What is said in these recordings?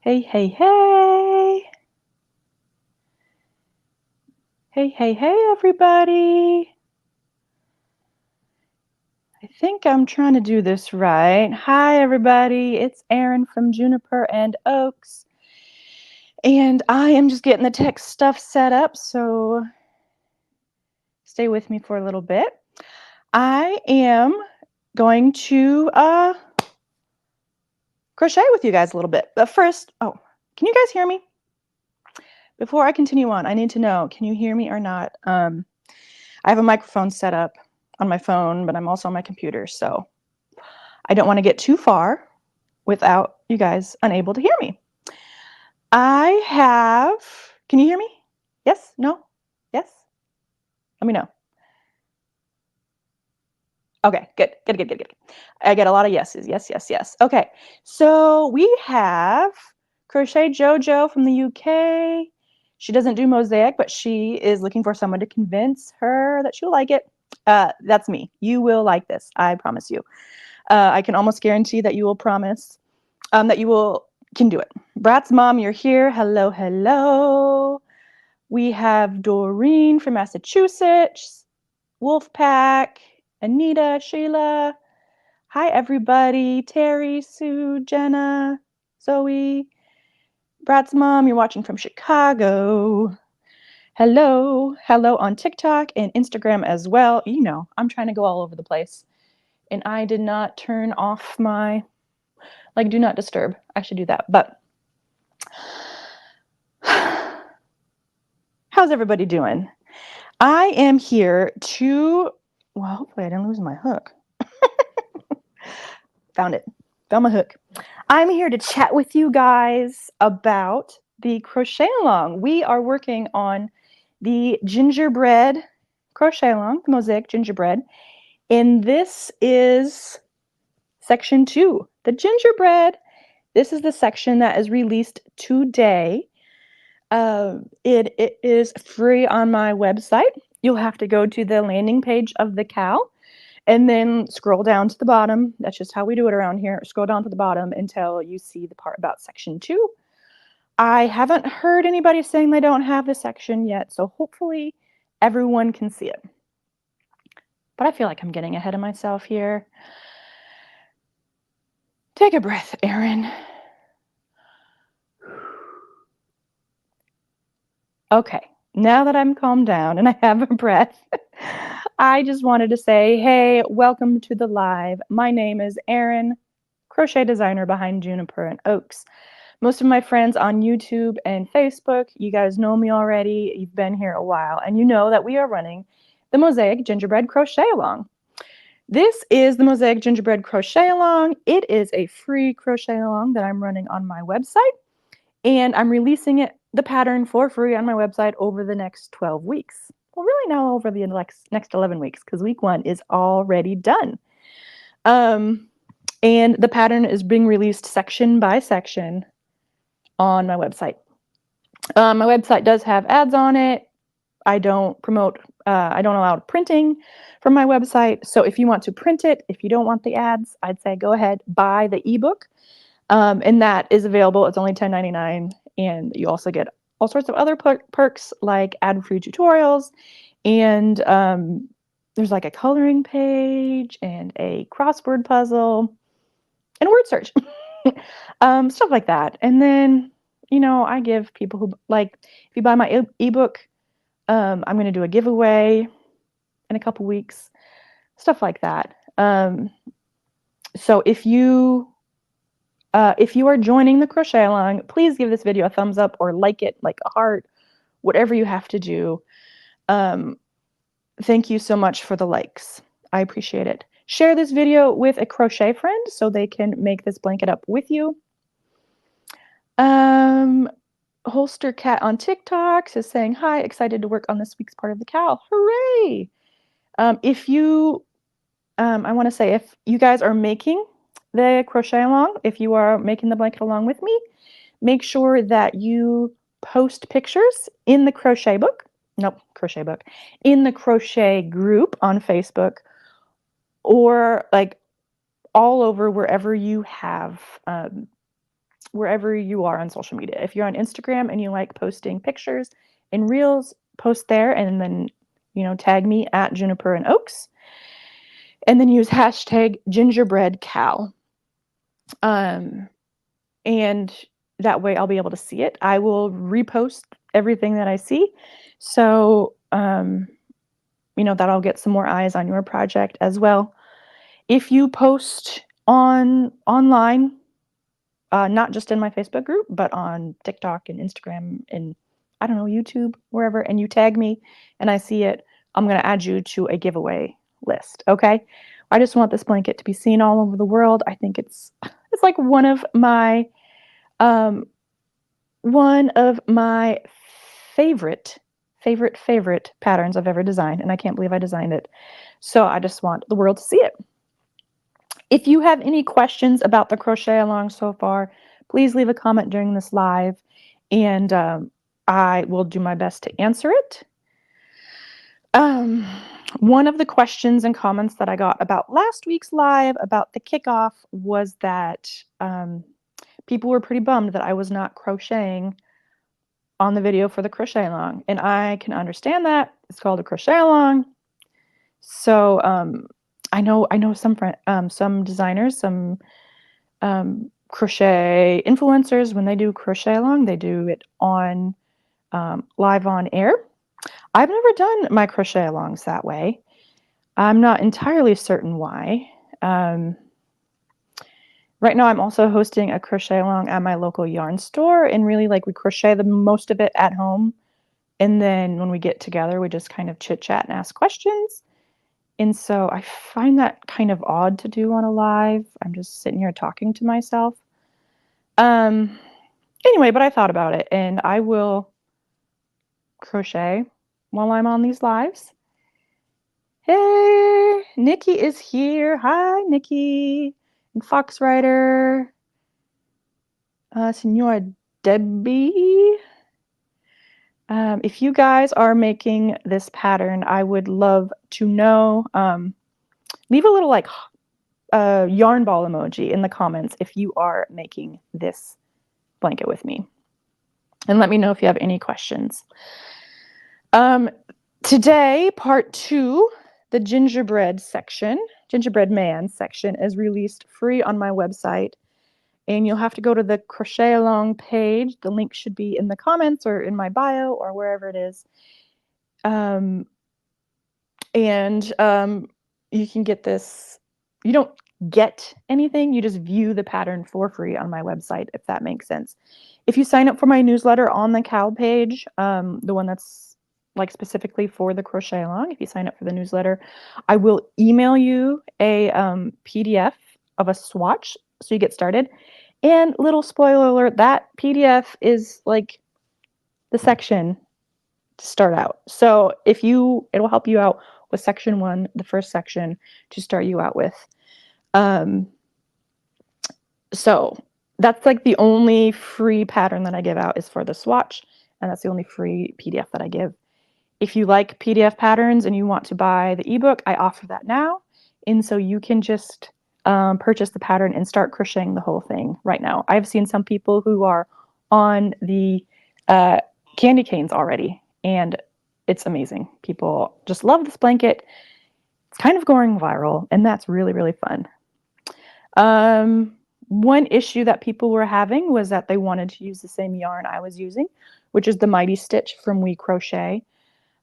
Hey, hey, hey. Hey, hey, hey, everybody. I think I'm trying to do this right. Hi, everybody. It's Erin from Juniper and Oaks. And I am just getting the tech stuff set up, so stay with me for a little bit. I am going to crochet with you guys a little bit. But first, can you guys hear me? Before I continue on, I need to know, can you hear me or not? I have a microphone set up on my phone, but I'm also on my computer, so I don't want to get too far without you guys unable to hear me. Can you hear me? Yes? No? Yes? Let me know. Okay, good. I get a lot of yeses. Yes, yes, yes. Okay, so we have Crochet Jojo from the UK. She doesn't do mosaic, but she is looking for someone to convince her that she'll like it. That's me. You will like this. I promise you. I can almost guarantee that you will promise that you can do it. Brat's mom, you're here. Hello, hello. We have Doreen from Massachusetts, Wolfpack, Anita, Sheila. Hi, everybody. Terry, Sue, Jenna, Zoe. Brat's mom, you're watching from Chicago. Hello. Hello on TikTok and Instagram as well. You know, I'm trying to go all over the place. And I did not turn off my, do not disturb. I should do that. But how's everybody doing? I am here to, well, hopefully I didn't lose my hook. Found it. Found my hook. I'm here to chat with you guys about the crochet-along. We are working on the gingerbread crochet-along, the Mosaic Gingerbread. And this is section 2, the gingerbread. This is the section that is released today. It is free on my website. You'll have to go to the landing page of the CAL and then scroll down to the bottom. That's just how we do it around here. Scroll down to the bottom until you see the part about section 2. I haven't heard anybody saying they don't have the section yet, so hopefully everyone can see it. But I feel like I'm getting ahead of myself here. Take a breath, Erin. Okay, now that I'm calmed down and I have a breath, I just wanted to say, hey, welcome to the live. My name is Erin, crochet designer behind Juniper and Oaks. Most of my friends on YouTube and Facebook, you guys know me already. You've been here a while, and you know that we are running the Mosaic Gingerbread Crochet-along. This is the Mosaic Gingerbread Crochet-along. It is a free crochet-along that I'm running on my website, and I'm releasing the pattern for free on my website over the next 12 weeks. Well, really now over the next 11 weeks, because week 1 is already done. And the pattern is being released section by section on my website. My website does have ads on it. I don't allow printing from my website. So if you want to print it, if you don't want the ads, I'd say go ahead, buy the ebook. And that is available. It's only $10.99. And you also get all sorts of other perks like ad-free tutorials. And there's like a coloring page and a crossword puzzle and a word search. Stuff like that. And then, I give people who if you buy my ebook, I'm going to do a giveaway in a couple weeks, stuff like that. So if you are joining the crochet along, please give this video a thumbs up or like it, like a heart, whatever you have to do. Thank you so much for the likes. I appreciate it. Share this video with a crochet friend so they can make this blanket up with you. Holster Cat on TikTok is saying, hi, excited to work on this week's part of the CAL. Hooray! I want to say, if you guys are making the crochet along, if you are making the blanket along with me, make sure that you post pictures in the crochet book, in the crochet group on Facebook, or all over wherever you have wherever you are on social media. If you're on Instagram and you like posting pictures and reels, post there and then, tag me at Juniper and Oaks. And then use hashtag Gingerbread CAL. And that way I'll be able to see it. I will repost everything that I see. So, that'll get some more eyes on your project as well. If you post online, not just in my Facebook group, but on TikTok and Instagram and I don't know, YouTube, wherever, and you tag me and I see it, I'm going to add you to a giveaway list. Okay. I just want this blanket to be seen all over the world. I think it's like one of my favorite patterns I've ever designed. And I can't believe I designed it. So I just want the world to see it. If you have any questions about the crochet along so far, please leave a comment during this live and I will do my best to answer it. One of the questions and comments that I got about last week's live about the kickoff was that people were pretty bummed that I was not crocheting on the video for the crochet along, and I can understand that. It's called a crochet along. So I know some designers, some crochet influencers, when they do crochet along, they do it on live on air. I've never done my crochet alongs that way. I'm not entirely certain why. Right now I'm also hosting a crochet along at my local yarn store, and really we crochet the most of it at home. And then when we get together, we just kind of chit chat and ask questions. And so I find that kind of odd to do on a live. I'm just sitting here talking to myself. Anyway, but I thought about it and I will crochet while I'm on these lives. Hey, Nikki is here. Hi, Nikki. And Fox Rider. Senora Debbie. If you guys are making this pattern, I would love to know. Leave a little yarn ball emoji in the comments if you are making this blanket with me. And let me know if you have any questions. Today, part 2, the gingerbread man section is released free on my website. And you'll have to go to the crochet along page. The link should be in the comments or in my bio or wherever it is. You can get this. You don't get anything. You just view the pattern for free on my website, if that makes sense. If you sign up for my newsletter on the CAL page, the one that's specifically for the crochet along, if you sign up for the newsletter, I will email you a PDF of a swatch so you get started. And little spoiler alert, that PDF is the section to start out. So it'll help you out with section 1, the first section to start you out with. So that's the only free pattern that I give out is for the swatch, and that's the only free PDF that I give. If you like PDF patterns and you want to buy the ebook, I offer that now. And so you can just purchase the pattern and start crocheting the whole thing right now. I've seen some people who are on the candy canes already, and it's amazing. People just love this blanket. It's kind of going viral, and that's really, really fun. One issue that people were having was that they wanted to use the same yarn I was using, which is the Mighty Stitch from We Crochet.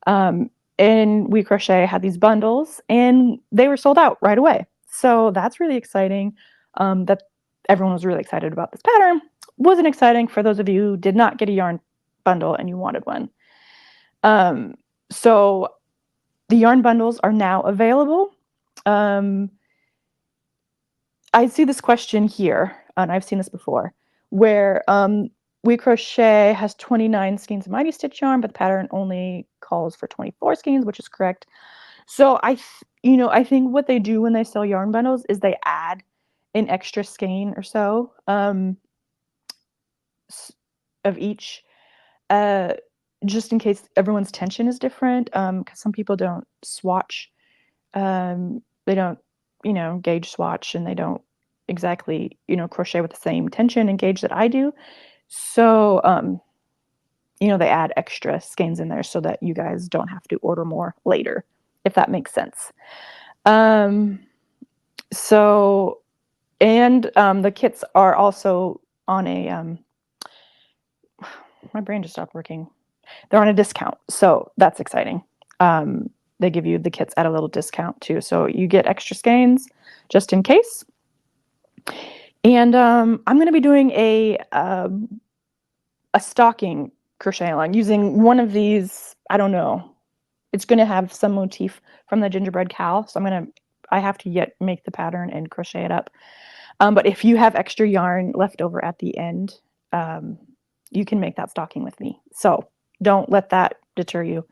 And We Crochet had these bundles, and they were sold out right away. So that's really exciting. That everyone was really excited about this pattern. Wasn't exciting for those of you who did not get a yarn bundle and you wanted one. So the yarn bundles are now available. I see this question here, and I've seen this before, where We Crochet has 29 skeins of Mighty Stitch yarn, but the pattern only calls for 24 skeins, which is correct. So I think what they do when they sell yarn bundles is they add an extra skein or so of each, just in case everyone's tension is different, because some people don't swatch. They don't, gauge swatch, and they don't exactly, crochet with the same tension and gauge that I do. So, they add extra skeins in there so that you guys don't have to order more later, if that makes sense. Um, so, and the kits are also on a, my brain just stopped working. They're on a discount, so that's exciting. They give you the kits at a little discount too, so you get extra skeins just in case. And I'm going to be doing a stocking crochet along using one of these. I don't know. It's going to have some motif from the Gingerbread CAL, so I have to yet make the pattern and crochet it up. But if you have extra yarn left over at the end, you can make that stocking with me. So don't let that deter you.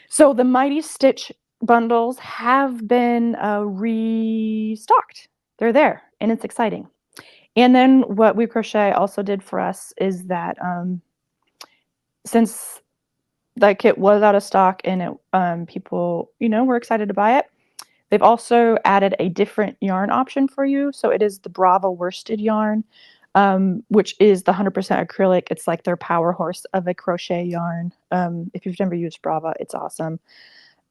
So the Mighty Stitch bundles have been restocked. They're there, and it's exciting. And then what We Crochet also did for us is that since that kit was out of stock and people, were excited to buy it, they've also added a different yarn option for you. So it is the Brava worsted yarn, which is the 100% acrylic. It's like their power horse of a crochet yarn. If you've never used Brava, it's awesome.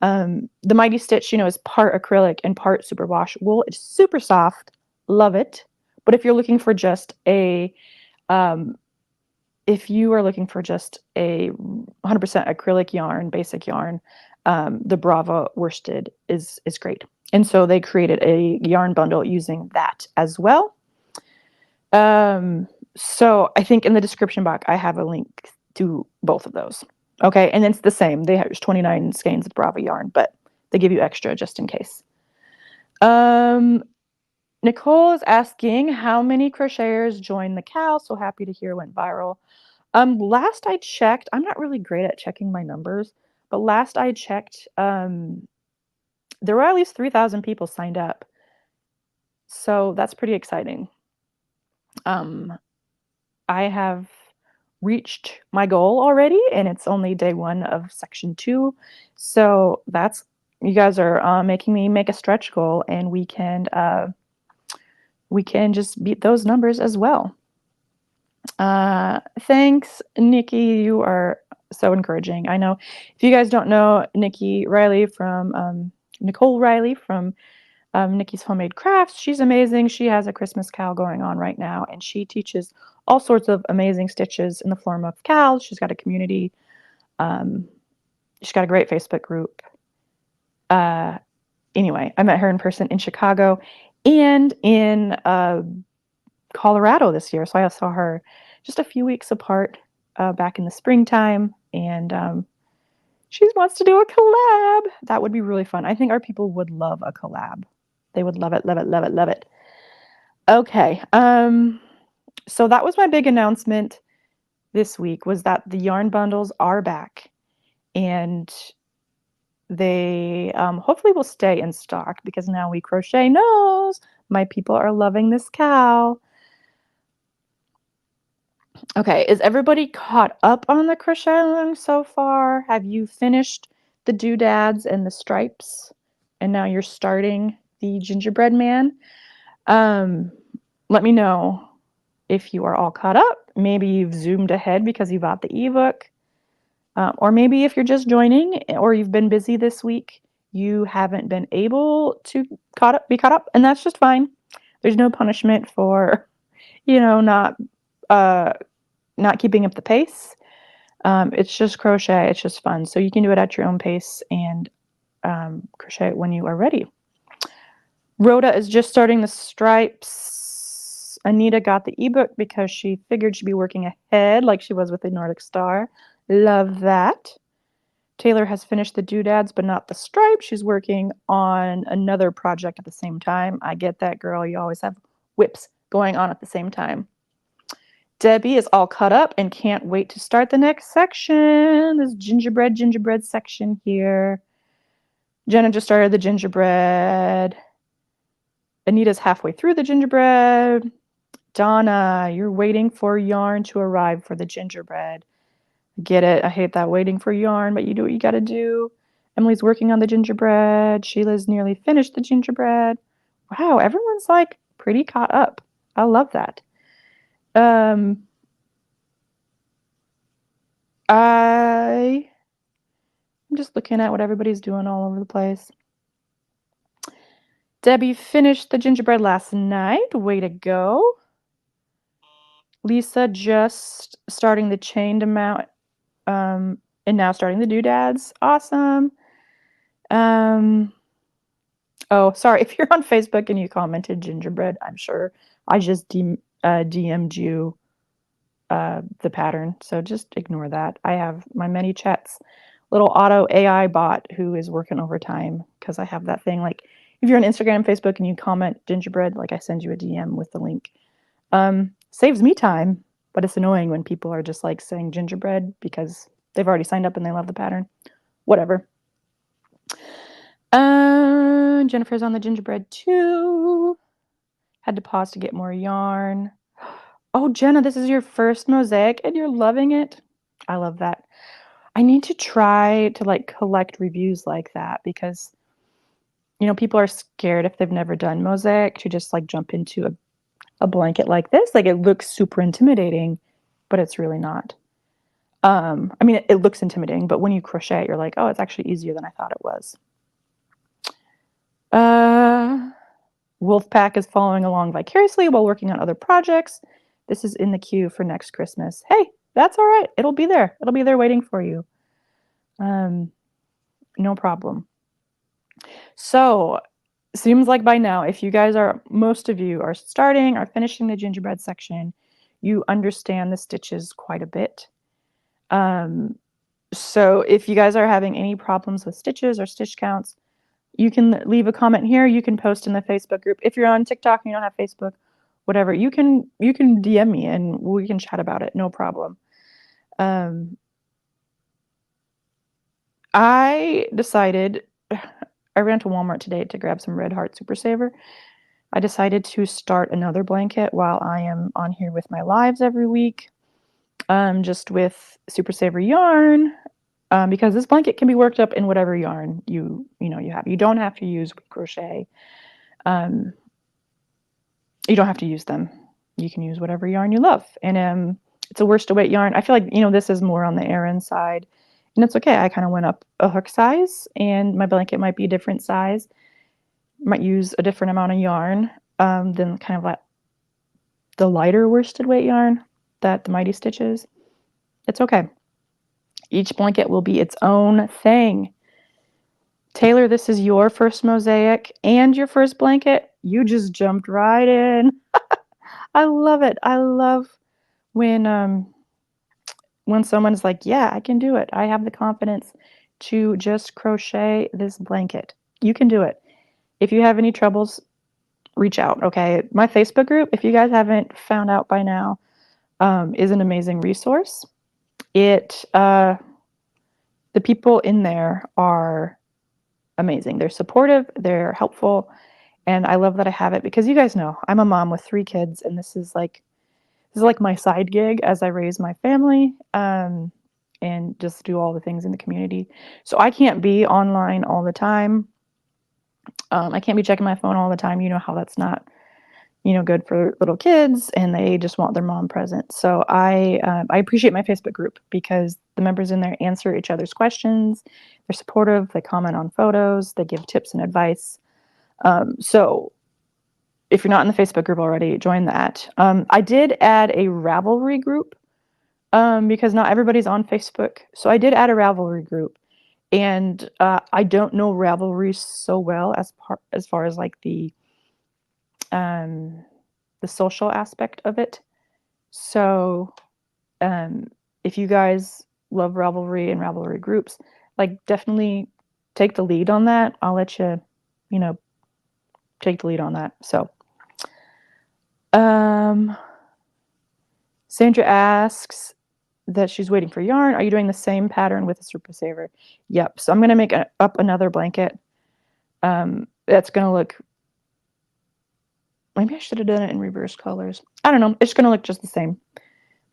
The Mighty Stitch, is part acrylic and part superwash wool. It's super soft. Love it. But if you're looking for just if you are looking for just a 100% acrylic yarn, basic yarn, the Brava worsted is great. And so they created a yarn bundle using that as well. So I think in the description box, I have a link to both of those. Okay, and it's the same. There's 29 skeins of Brava yarn, but they give you extra just in case. Nicole is asking how many crocheters joined the CAL. So happy to hear went viral. Last I checked, I'm not really great at checking my numbers, but last I checked, there were at least 3,000 people signed up. So that's pretty exciting. I have reached my goal already, and it's only day 1 of section 2. So you guys are making me make a stretch goal, and we can just beat those numbers as well. Thanks, Nikki. You are so encouraging. I know if you guys don't know Nicole Riley from Nikki's Homemade Crafts, she's amazing. She has a Christmas CAL going on right now, and she teaches all sorts of amazing stitches in the form of CALs. She's got a community. She's got a great Facebook group. Anyway, I met her in person in Chicago and in Colorado this year. So I saw her just a few weeks apart back in the springtime, and she wants to do a collab. That would be really fun. I think our people would love a collab. They would love it, love it, love it, love it. Okay. So that was my big announcement this week, was that the yarn bundles are back, and they hopefully will stay in stock, because now We Crochet knows my people are loving this CAL. Okay, is everybody caught up on the crochet along so far? Have you finished the doodads and the stripes, and now you're starting the gingerbread man? Let me know if you are all caught up. Maybe you've zoomed ahead because you bought the ebook, or maybe if you're just joining or you've been busy this week, you haven't been able to be caught up, and that's just fine. There's no punishment for not keeping up the pace. It's just crochet. It's just fun. So you can do it at your own pace and crochet it when you are ready. Rhoda is just starting the stripes. Anita got the ebook because she figured she'd be working ahead like she was with the Nordic Star. Love that. Taylor has finished the doodads, but not the stripes. She's working on another project at the same time. I get that, girl. You always have whips going on at the same time. Debbie is all cut up and can't wait to start the next section. This gingerbread section here. Jenna just started the gingerbread. Anita's halfway through the gingerbread. Donna, you're waiting for yarn to arrive for the gingerbread. Get it? I hate that, waiting for yarn, but you do what you gotta do. Emily's working on the gingerbread. Sheila's nearly finished the gingerbread. Wow, everyone's like pretty caught up. I love that. I'm just looking at what everybody's doing all over the place. Debbie finished the gingerbread last night. Way to go. Lisa just starting the chained amount, and now starting the doodads. Awesome. Oh, sorry. If you're on Facebook and you commented gingerbread, I'm sure I just DM'd you the pattern. So just ignore that. I have my many chats, little auto AI bot who is working overtime because I have that thing. Like if you're on Instagram and Facebook and you comment gingerbread, like I send you a DM with the link. Saves me time, but it's annoying when people are just like saying gingerbread because they've already signed up and they love the pattern. Whatever. Jennifer's on the gingerbread too. Had to pause to get more yarn. Oh, Jenna, this is your first mosaic and you're loving it. I love that. I need to try to like collect reviews like that because, you know, people are scared if they've never done mosaic to just like jump into a blanket like this. Like it looks super intimidating, but it's really not. I mean, it looks intimidating, but when you crochet, you're like, oh, it's actually easier than I thought it was. Wolfpack is following along vicariously while working on other projects. This is in the queue for next Christmas. Hey, that's all right. It'll be there. It'll be there waiting for you. No problem. So, seems like by now, if you guys are, most of you are starting or finishing the gingerbread section, you understand the stitches quite a bit. So if you guys are having any problems with stitches or stitch counts, you can leave a comment here. You can post in the Facebook group. If you're on TikTok and you don't have Facebook, whatever, you can DM me and we can chat about it. No problem. I decided, I ran to Walmart today to grab some Red Heart Super Saver. I decided to start another blanket while I am on here with my lives every week, just with Super Saver yarn, because this blanket can be worked up in whatever yarn you have. You don't have to use crochet. You don't have to use them. You can use whatever yarn you love. And it's a worsted weight yarn. I feel like, this is more on the Aran side. And it's okay. I kind of went up a hook size and my blanket might be a different size. Might use a different amount of yarn than kind of like the lighter worsted weight yarn that the Mighty Stitches. It's okay. Each blanket will be its own thing. Taylor, this is your first mosaic and your first blanket. You just jumped right in. I love it. I love when someone's like, yeah, I can do it. I have the confidence to just crochet this blanket. You can do it. If you have any troubles, reach out, okay? My Facebook group, if you guys haven't found out by now, is an amazing resource. The people in there are amazing. They're supportive, they're helpful, and I love that I have it because you guys know I'm a mom with 3 kids, and this is like my side gig as I raise my family, and just do all the things in the community. So I can't be online all the time. I can't be checking my phone all the time. You know how that's not, good for little kids, and they just want their mom present. So I appreciate my Facebook group because the members in there answer each other's questions. They're supportive. They comment on photos. They give tips and advice. So if you're not in the Facebook group already, join that. I did add a Ravelry group because not everybody's on Facebook. So I did add a Ravelry group, and I don't know Ravelry so well as far as like the social aspect of it. So if you guys love Ravelry and Ravelry groups, like definitely take the lead on that. I'll let you, take the lead on that. So Sandra asks that she's waiting for yarn. Are you doing the same pattern with a Super Saver? Yep. So I'm going to make up another blanket. That's going to look, maybe I should have done it in reverse colors. I don't know. It's going to look just the same.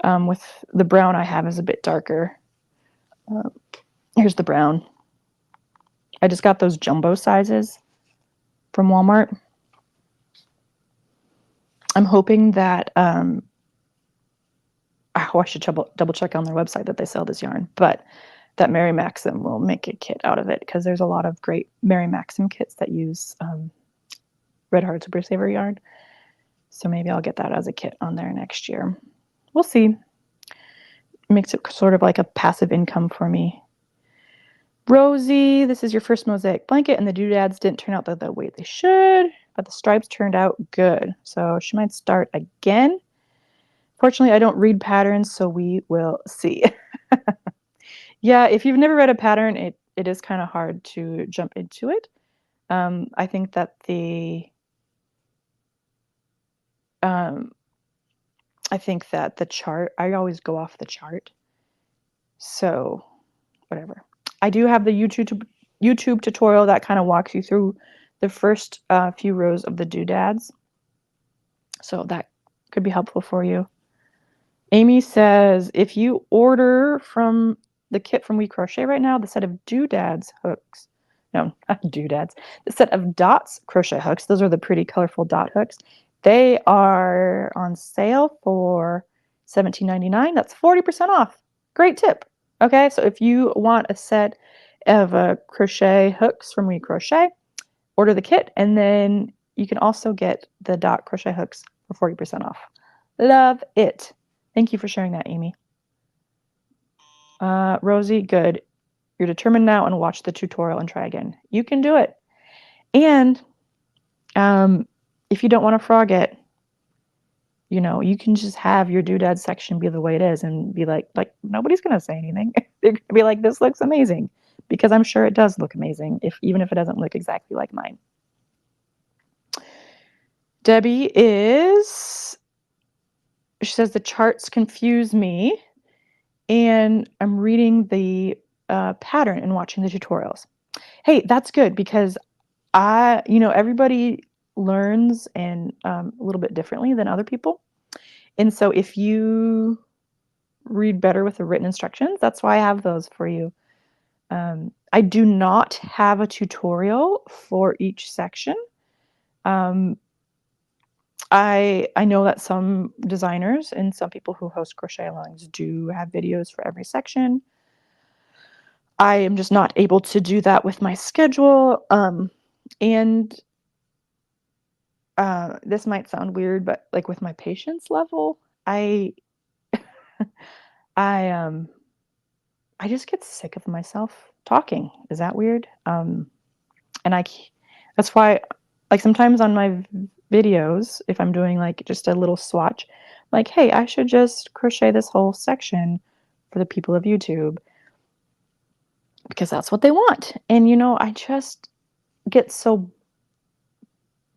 With the brown I have is a bit darker. Here's the brown. I just got those jumbo sizes from Walmart. I'm hoping that, oh, I should double check on their website that they sell this yarn, but that Mary Maxim will make a kit out of it because there's a lot of great Mary Maxim kits that use Red Heart Super Saver yarn. So maybe I'll get that as a kit on there next year. We'll see. Makes it sort of like a passive income for me. Rosie, this is your first mosaic blanket, and the doodads didn't turn out the way they should, but the stripes turned out good. So she might start again. Fortunately, I don't read patterns, so we will see. Yeah, if you've never read a pattern, it is kind of hard to jump into it. I think that um, the chart, I always go off the chart. So whatever. I do have the YouTube tutorial that kind of walks you through the first few rows of the doodads. So that could be helpful for you. Amy says, if you order from the kit from We Crochet right now, the set of doodads hooks, no, not doodads, the set of dots crochet hooks, those are the pretty colorful dot hooks, they are on sale for $17.99. That's 40% off. Great tip. Okay, so if you want a set of crochet hooks from We Crochet, order the kit, and then you can also get the dot crochet hooks for 40% off. Love it. Thank you for sharing that, Amy. Rosie, good. You're determined now, and watch the tutorial and try again. You can do it. And if you don't want to frog it, you can just have your doodad section be the way it is and be like nobody's going to say anything. They're going to be like, this looks amazing, because I'm sure it does look amazing, even if it doesn't look exactly like mine. Debbie she says, the charts confuse me, and I'm reading the pattern and watching the tutorials. Hey, that's good, because everybody learns and a little bit differently than other people. And so if you read better with the written instructions, that's why I have those for you. I do not have a tutorial for each section. I know that some designers and some people who host crochet-alongs do have videos for every section. I am just not able to do that with my schedule. And this might sound weird, but like with my patience level, I I just get sick of myself talking. Is that weird? And that's why, like, sometimes on my videos, if I'm doing like just a little swatch, like, hey, I should just crochet this whole section for the people of YouTube, because that's what they want. And I just get so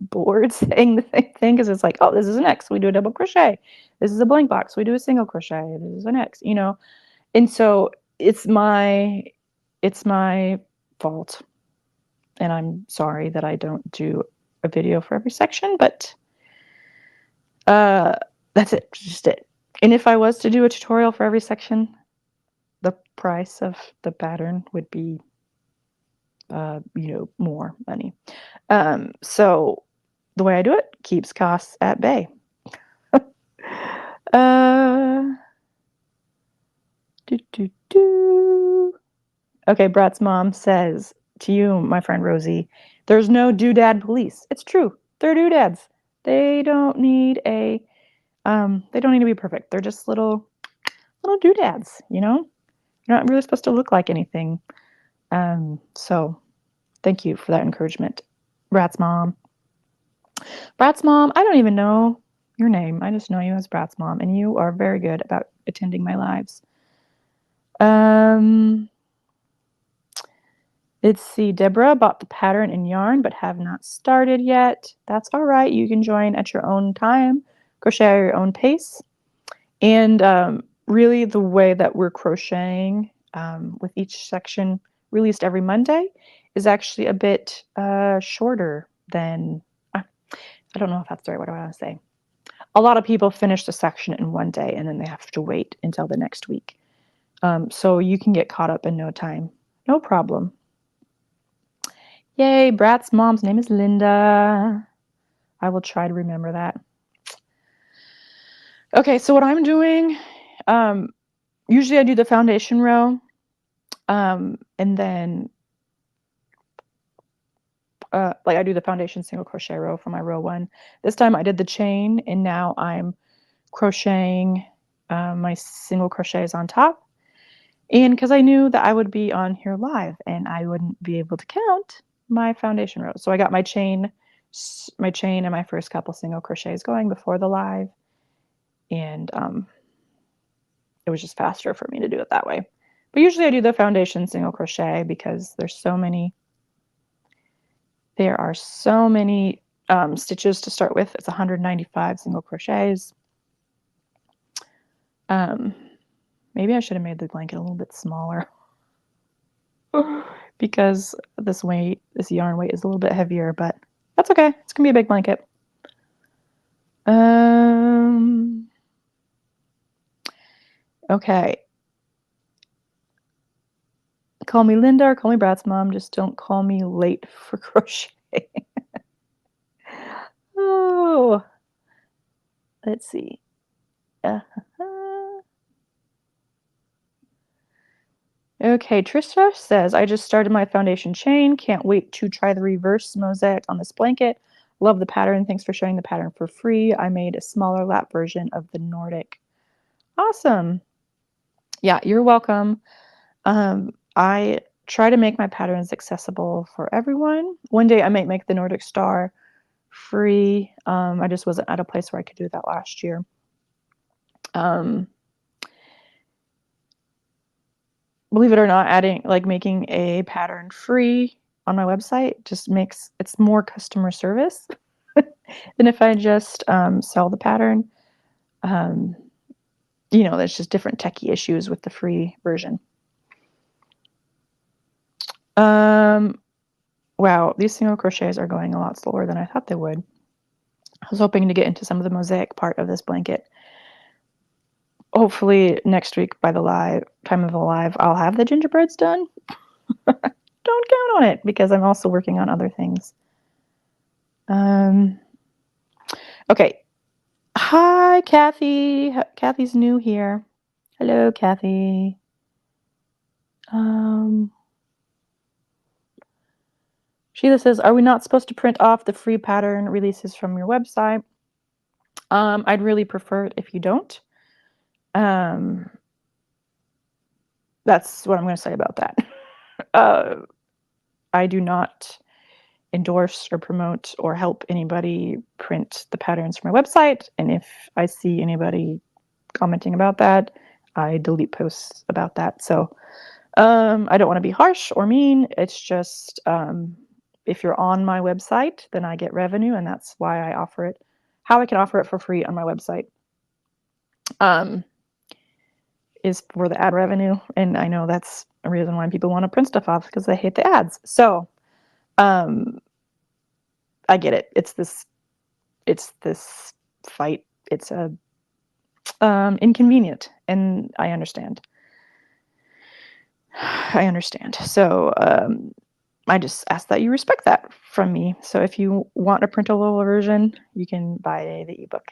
bored saying the same thing, because it's like, oh, this is an X, we do a double crochet. This is a blank box, we do a single crochet. This is an X, And so it's my fault, and I'm sorry that I don't do a video for every section, but that's it, just it. And if I was to do a tutorial for every section, the price of the pattern would be more money. So the way I do it keeps costs at bay. Okay, Brat's mom says to you, my friend Rosie, there's no doodad police. It's true. They're doodads. They don't need to be perfect. They're just little doodads, You're not really supposed to look like anything. So thank you for that encouragement, Brat's mom. Brat's mom, I don't even know your name. I just know you as Brat's mom, and you are very good about attending my lives. Let's see. Deborah bought the pattern and yarn, but have not started yet. That's all right. You can join at your own time, crochet at your own pace. And really, the way that we're crocheting with each section released every Monday is actually a bit shorter than, I don't know if that's the right word I want to say. A lot of people finish the section in one day, and then they have to wait until the next week. So you can get caught up in no time. No problem. Yay, Brat's mom's name is Linda. I will try to remember that. Okay, so what I'm doing, usually I do the foundation row, and then like I do the foundation single crochet row for my row 1. This time I did the chain, and now I'm crocheting my single crochets on top. And because I knew that I would be on here live and I wouldn't be able to count my foundation rows. So I got my chain and my first couple single crochets going before the live. And it was just faster for me to do it that way. But usually I do the foundation single crochet because there are so many stitches to start with. It's 195 single crochets. Maybe I should have made the blanket a little bit smaller because this yarn weight is a little bit heavier, but that's okay. It's gonna be a big blanket. Okay. Call me Linda or call me Brat's mom. Just don't call me late for crochet. Oh, let's see. Okay, Trisha says, I just started my foundation chain. Can't wait to try the reverse mosaic on this blanket. Love the pattern. Thanks for sharing the pattern for free. I made a smaller lap version of the Nordic. Awesome. Yeah, you're welcome. I try to make my patterns accessible for everyone. One day I might make the Nordic Star free. I just wasn't at a place where I could do that last year. Believe it or not, making a pattern free on my website just makes it's more customer service than if I just sell the pattern. There's just different techie issues with the free version. Wow, these single crochets are going a lot slower than I thought they would. I was hoping to get into some of the mosaic part of this blanket. Hopefully next week by the time of the live, I'll have the gingerbreads done. Don't count on it because I'm also working on other things. Okay. Hi, Kathy. Kathy's new here. Hello, Kathy. Sheila says, are we not supposed to print off the free pattern releases from your website? I'd really prefer it if you don't. That's what I'm going to say about that. I do not endorse or promote or help anybody print the patterns from my website. And if I see anybody commenting about that, I delete posts about that. So I don't want to be harsh or mean. It's just if you're on my website, then I get revenue, and that's why I offer it. How I can offer it for free on my website is for the ad revenue, and I know that's a reason why people want to print stuff off because they hate the ads. So I get it. It's this fight. It's inconvenient, and I understand. So I just ask that you respect that from me. So if you want to print a little version, you can buy the ebook.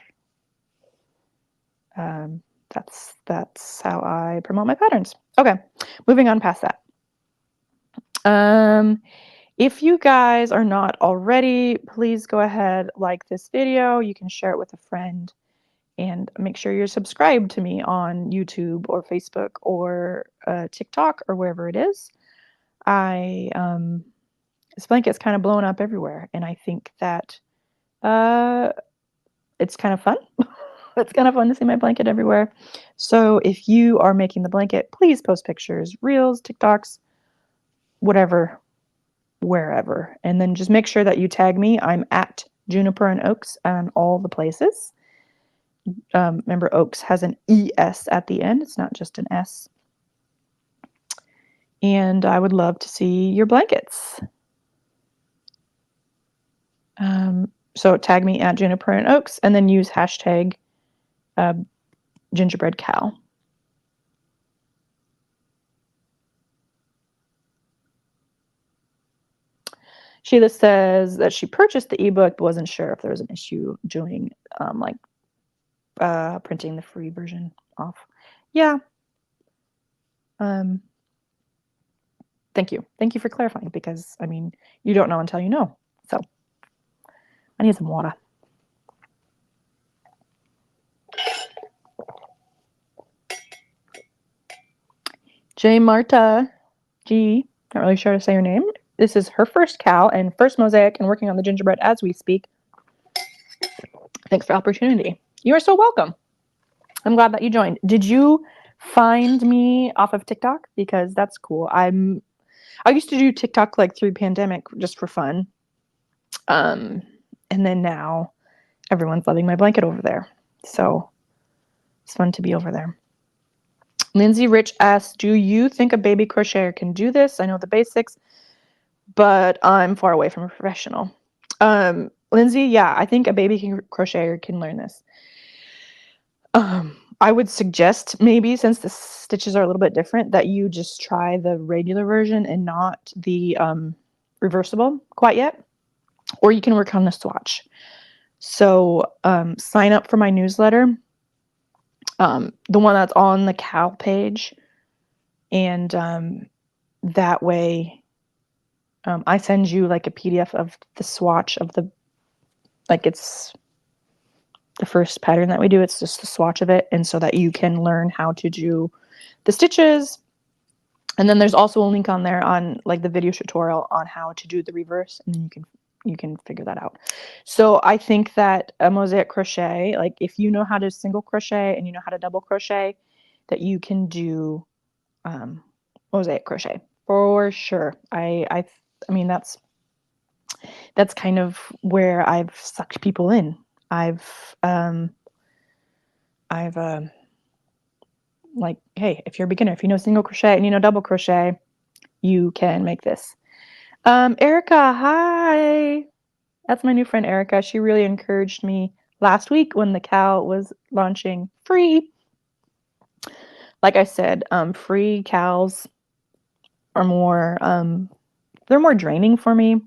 That's how I promote my patterns. Okay, moving on past that. If you guys are not already, please go ahead, like this video. You can share it with a friend, and make sure you're subscribed to me on YouTube or Facebook or TikTok or wherever it is. This blanket's kind of blown up everywhere, and I think that it's kind of fun. It's kind of fun to see my blanket everywhere. So if you are making the blanket, please post pictures, reels, TikToks, whatever, wherever. And then just make sure that you tag me. I'm at Juniper and Oaks on all the places. Remember, Oaks has an ES at the end. It's not just an S. And I would love to see your blankets. So tag me at Juniper and Oaks, and then use hashtag Gingerbread CAL. Sheila says that she purchased the ebook but wasn't sure if there was an issue doing printing the free version off. Yeah. Thank you. Thank you for clarifying, because, I mean, you don't know until you know. So, I need some water. J. Marta G. Not really sure how to say your name. This is her first CAL and first Mosaic, and working on the gingerbread as we speak. Thanks for the opportunity. You are so welcome. I'm glad that you joined. Did you find me off of TikTok? Because that's cool. I used to do TikTok like through pandemic just for fun. And then now everyone's loving my blanket over there. So it's fun to be over there. Lindsay Rich asks, do you think a baby crocheter can do this? I know the basics, but I'm far away from a professional. Lindsay, yeah, I think a baby crocheter can learn this. I would suggest, maybe since the stitches are a little bit different, that you just try the regular version and not the reversible quite yet, or you can work on the swatch. So sign up for my newsletter, the one that's on the CAL page, and that way I send you like a PDF of the swatch of the, like, it's the first pattern that we do. It's just the swatch of it, and so that you can learn how to do the stitches. And then there's also a link on there on like the video tutorial on how to do the reverse, and then you can figure that out. So I think that a mosaic crochet, like if you know how to single crochet and you know how to double crochet, that you can do mosaic crochet for sure. I mean, that's kind of where I've sucked people in. I've like, hey, if you're a beginner, if you know single crochet and you know double crochet, you can make this. Erica, hi. That's my new friend Erica. She really encouraged me last week when the CAL was launching free. Like I said, free CALs are more they're more draining for me,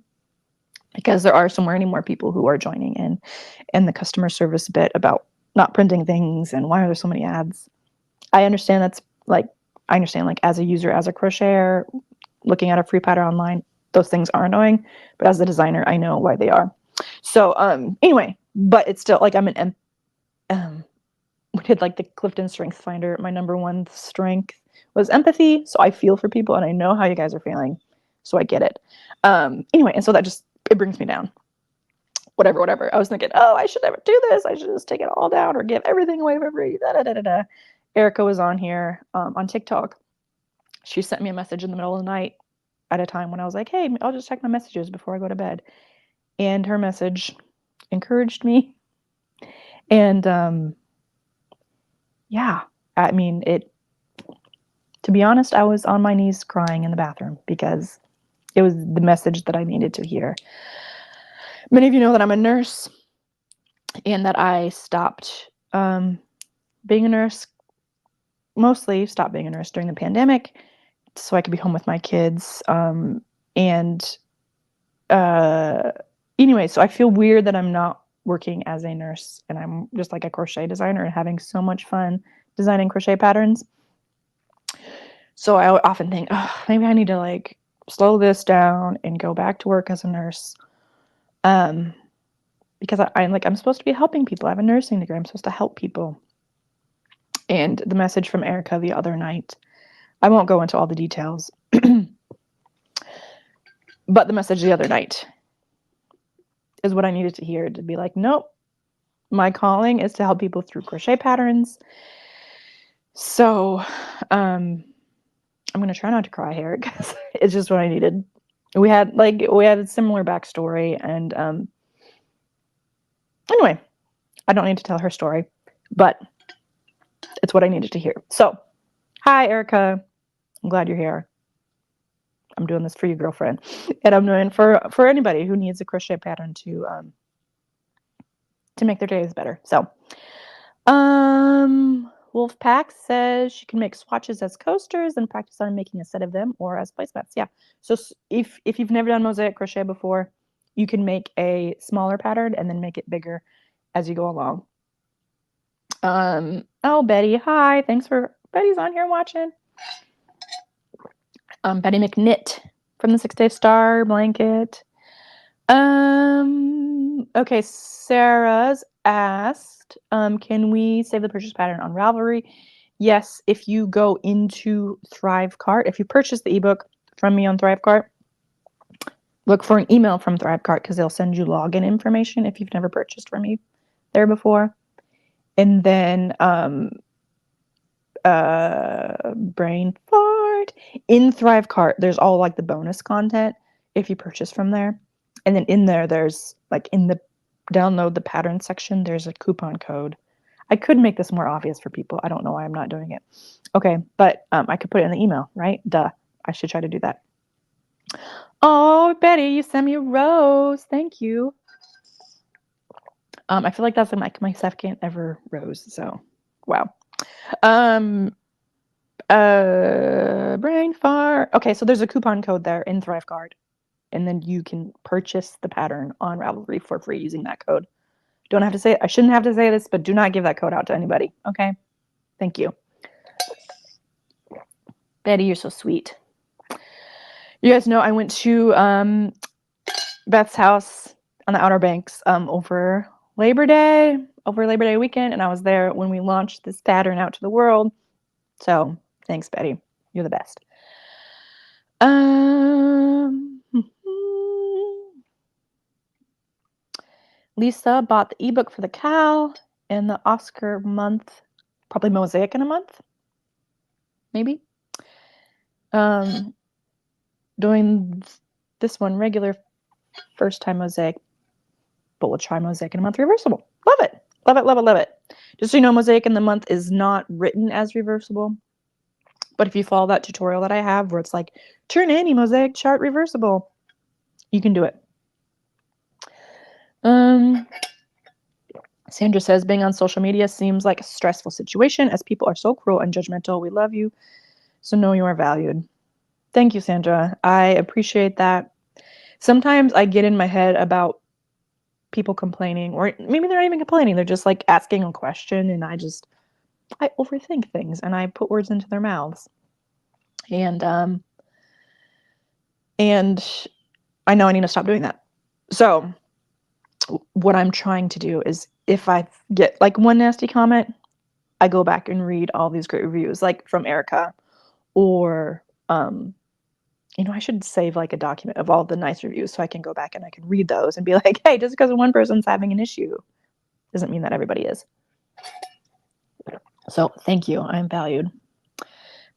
because there are so many more people who are joining in, and the customer service bit about not printing things and why are there so many ads. I understand that's like, as a user, as a crocheter, looking at a free pattern online, those things are annoying, but as a designer, I know why they are. So anyway, but it's still like, we did like the Clifton Strength Finder. My number one strength was empathy. So I feel for people and I know how you guys are feeling. So I get it. Anyway, and so that just, it brings me down. Whatever. I was thinking, oh, I should never do this. I should just take it all down or give everything away for free. Erica was on here on TikTok. She sent me a message in the middle of the night at a time when I was like, hey, I'll just check my messages before I go to bed. And her message encouraged me. And yeah, I mean, to be honest, I was on my knees crying in the bathroom because it was the message that I needed to hear. Many of you know that I'm a nurse and that I stopped being a nurse, mostly stopped being a nurse during the pandemic so I could be home with my kids. Anyway, so I feel weird that I'm not working as a nurse and I'm just like a crochet designer and having so much fun designing crochet patterns. So I often think, oh, maybe I need to like slow this down and go back to work as a nurse. Because I'm supposed to be helping people. I have a nursing degree. I'm supposed to help people. And the message from Erica the other night, I won't go into all the details, but the message the other night is what I needed to hear, to be like, nope, my calling is to help people through crochet patterns. So I'm going to try not to cry here because it's just what I needed. We had a similar backstory, and anyway, I don't need to tell her story, but it's what I needed to hear. So, hi, Erica. I'm glad you're here. I'm doing this for you, girlfriend, and I'm doing for anybody who needs a crochet pattern to make their days better. So, Wolfpack says she can make swatches as coasters and practice on making a set of them or as placemats. Yeah. So if you've never done mosaic crochet before, you can make a smaller pattern and then make it bigger as you go along. Oh, Betty, hi. Betty's on here watching. Betty McKnit from the 6 Day Star Blanket. Okay, Sarah's asked, can we save the purchase pattern on Ravelry? Yes, if you go into Thrivecart, if you purchase the ebook from me on Thrivecart, look for an email from Thrivecart because they'll send you login information if you've never purchased from me there before. And then brain fart. In Thrivecart, there's all like the bonus content if you purchase from there. And then in there, there's like in the download the pattern section, there's a coupon code. I could make this more obvious for people. I don't know why I'm not doing it. Okay, but I could put it in the email, right? Duh. I should try to do that. Oh, Betty, you sent me a rose. Thank you. I feel like that's like my second ever rose. So, wow. Brain fart. Okay, so there's a coupon code there in Thrivecart, and then you can purchase the pattern on Ravelry for free using that code. Don't have to say it. I shouldn't have to say this, but do not give that code out to anybody. Okay? Thank you. Betty, you're so sweet. You guys know I went to Beth's house on the Outer Banks over Labor Day weekend, and I was there when we launched this pattern out to the world. So thanks, Betty. You're the best. Lisa bought the ebook for the CAL and the Oscar month, probably Mosaic in a month, maybe. Doing this one regular first time Mosaic, but we'll try Mosaic in a month reversible. Love it. Love it, love it, love it. Just so you know, Mosaic in the month is not written as reversible. But if you follow that tutorial that I have where it's like, turn any Mosaic chart reversible, you can do it. Sandra says, being on social media seems like a stressful situation as people are so cruel and judgmental. We love you, so know you are valued. Thank you, Sandra. I appreciate that. Sometimes I get in my head about people complaining, or maybe they're not even complaining. They're just like asking a question, and I overthink things, and I put words into their mouths. And I know I need to stop doing that. So what I'm trying to do is if I get like one nasty comment, I go back and read all these great reviews, like from Erica, or I should save like a document of all the nice reviews so I can go back and I can read those and be like, hey, just because one person's having an issue doesn't mean that everybody is. So thank you. I'm valued.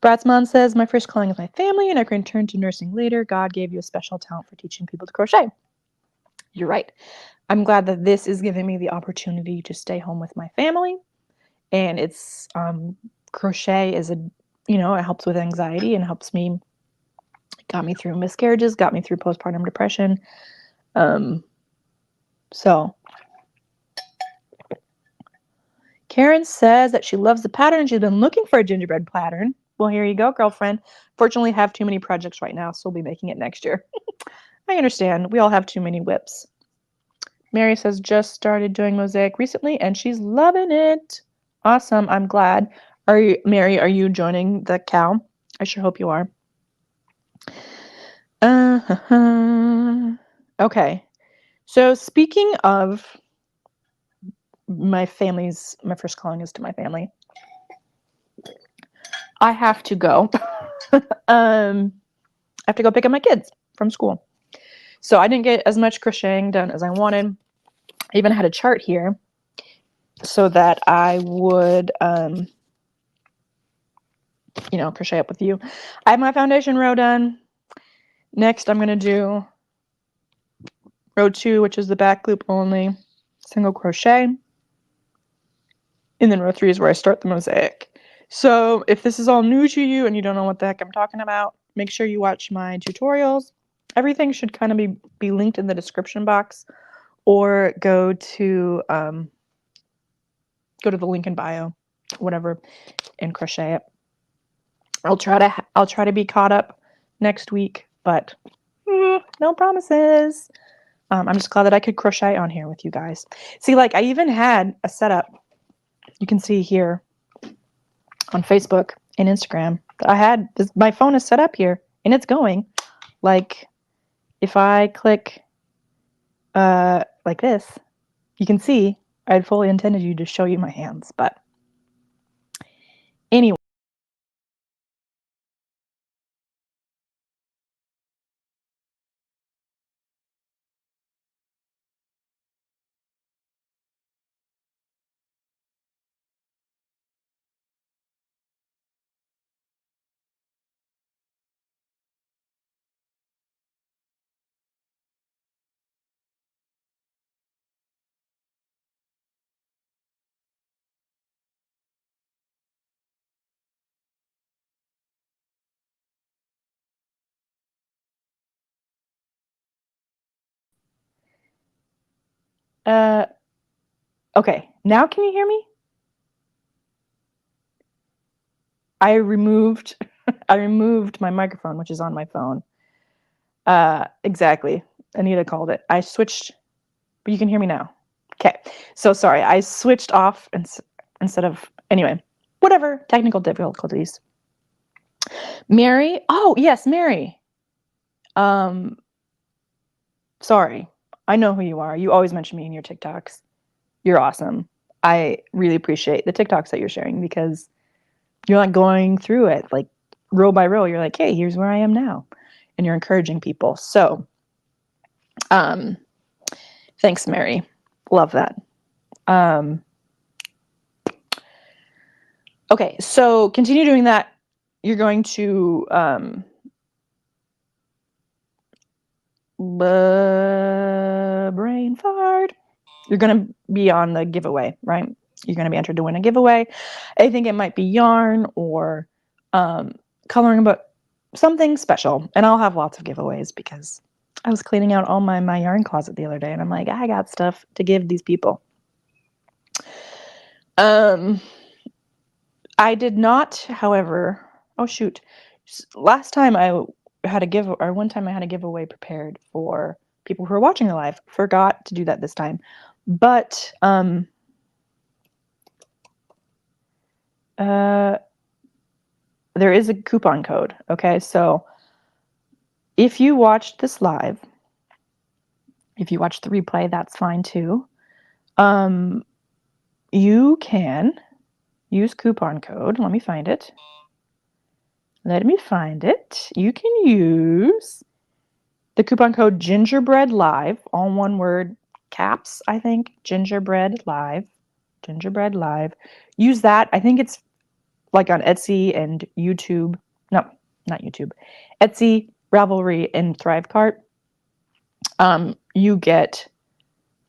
Bratzman says, my first calling is my family and I can turn to nursing later. God gave you a special talent for teaching people to crochet. You're right. I'm glad that this is giving me the opportunity to stay home with my family. And it's crochet is it helps with anxiety and helps me, got me through miscarriages, got me through postpartum depression. So Karen says that she loves the pattern. She's been looking for a gingerbread pattern. Well, here you go, girlfriend. Fortunately, have too many projects right now, so we'll be making it next year. I understand. We all have too many whips. Mary says, just started doing Mosaic recently, and she's loving it. Awesome. I'm glad. Mary, are you joining the CAL? I sure hope you are. Okay. So speaking of my first calling is to my family. I have to go. I have to go pick up my kids from school. So I didn't get as much crocheting done as I wanted. I even had a chart here so that I would, crochet up with you. I have my foundation row done. Next, I'm going to do row 2, which is the back loop only, single crochet. And then row 3 is where I start the mosaic. So if this is all new to you and you don't know what the heck I'm talking about, make sure you watch my tutorials. Everything should kind of be linked in the description box, or go to the link in bio, whatever, and crochet it. I'll try to be caught up next week, but no promises. I'm just glad that I could crochet on here with you guys. See, like I even had a setup you can see here on Facebook and Instagram that I had this, my phone is set up here and it's going. Like if I click like this, you can see I had fully intended you to show you my hands, but anyway. Okay, now can you hear me? I removed I removed my microphone, which is on my phone. Exactly. Anita called it. I switched, but you can hear me now. Okay. So sorry, I switched off instead of anyway. Whatever, technical difficulties. Mary? Oh, yes, Mary. Um sorry. I know who you are. You always mention me in your TikToks. You're awesome. I really appreciate the TikToks that you're sharing because you're like going through it like row by row. You're like, hey, here's where I am now. And you're encouraging people. So um thanks, Mary. Love that. Um okay, so continue doing that. You're going to brain fart. You're going to be on the giveaway, right? You're going to be entered to win a giveaway. I think it might be yarn or coloring book, something special. And I'll have lots of giveaways because I was cleaning out all my yarn closet the other day and I'm like, I got stuff to give these people. I did not, however, oh shoot. Last time I had a give, or one time I had a giveaway prepared for people who are watching the live. Forgot to do that this time. But there is a coupon code. Okay, so if you watched this live, if you watched the replay, that's fine too. You can use coupon code. Let me find it. Let me find it. You can use the coupon code Gingerbread Live, all one word, caps, I think. Gingerbread Live. Gingerbread Live. Use that. I think it's like on Etsy and YouTube. No, not YouTube. Etsy, Ravelry, and Thrivecart. You get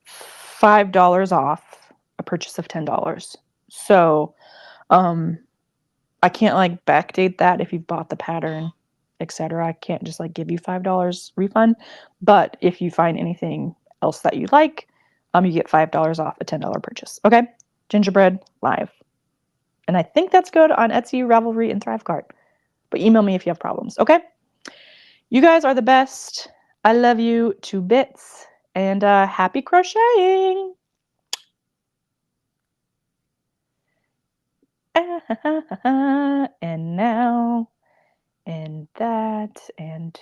$5 off a purchase of $10. So I can't like backdate that if you've bought the pattern, etc. I can't just like give you $5 refund. But if you find anything else that you like, you get $5 off a $10 purchase. Okay, Gingerbread Live, and I think that's good on Etsy, Ravelry, and Thrivecart. But email me if you have problems. Okay, you guys are the best. I love you to bits, and happy crocheting. And now, and that, and